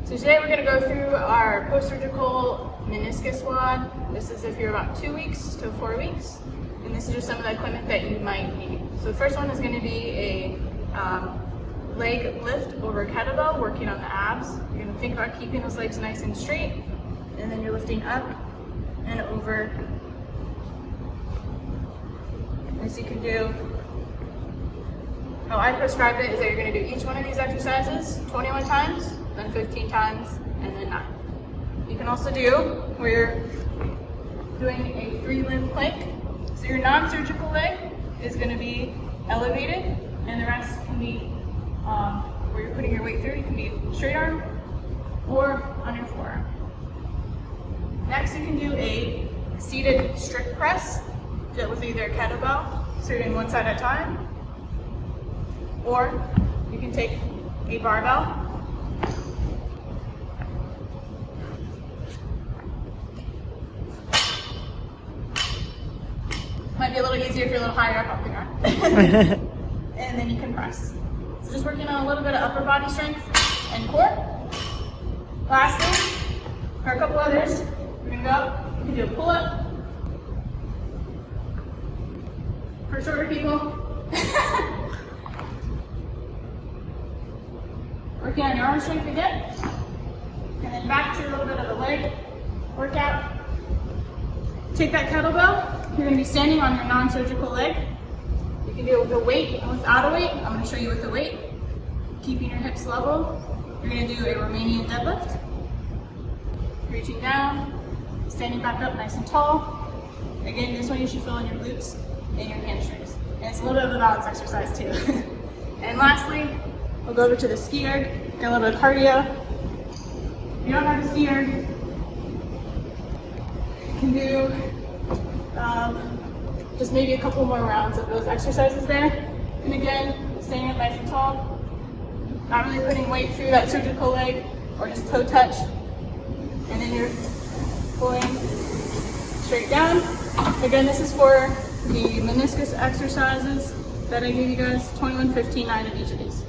So today we're going to go through our post-surgical meniscus WOD. This is if you're about 2 weeks to 4 weeks. And this is just some of the equipment that you might need. So the first one is going to be a leg lift over kettlebell, working on the abs. You're going to think about keeping those legs nice and straight. And then you're lifting up and over. As you can do, how I prescribe it is that you're going to do each one of these exercises 21 times, then 15 times, and then 9. You can also do where you're doing a 3-limb plank. So your non-surgical leg is going to be elevated, and the rest can be where you're putting your weight through. You can be straight arm or on your forearm. Next, you can do a seated strict press with either a kettlebell, so you're doing one side at a time, or you can take a barbell might be a little easier if you're a little higher up the ground. And then you can press. So just working on a little bit of upper body strength and core. Lastly, for a couple others, we're gonna go, you can do a pull-up. For shorter people, working on your arm strength again, and then back to a little bit of a leg workout. Take that kettlebell. You're going to be standing on your non-surgical leg. You can do it with a weight and without a weight. I'm going to show you with the weight. Keeping your hips level. You're going to do a Romanian deadlift. Reaching down, standing back up nice and tall. Again, this one you should feel in your glutes and your hamstrings. And it's a little bit of a balance exercise too. And lastly, we'll go over to the ski erg, get a little bit of cardio. If you don't have a ski erg, you can do just maybe a couple more rounds of those exercises there. And again, staying up nice and tall. Not really putting weight through that surgical leg or just toe touch. And then you're pulling straight down. Again, this is for the meniscus exercises that I gave you guys, 21, 15, 9 of each of these.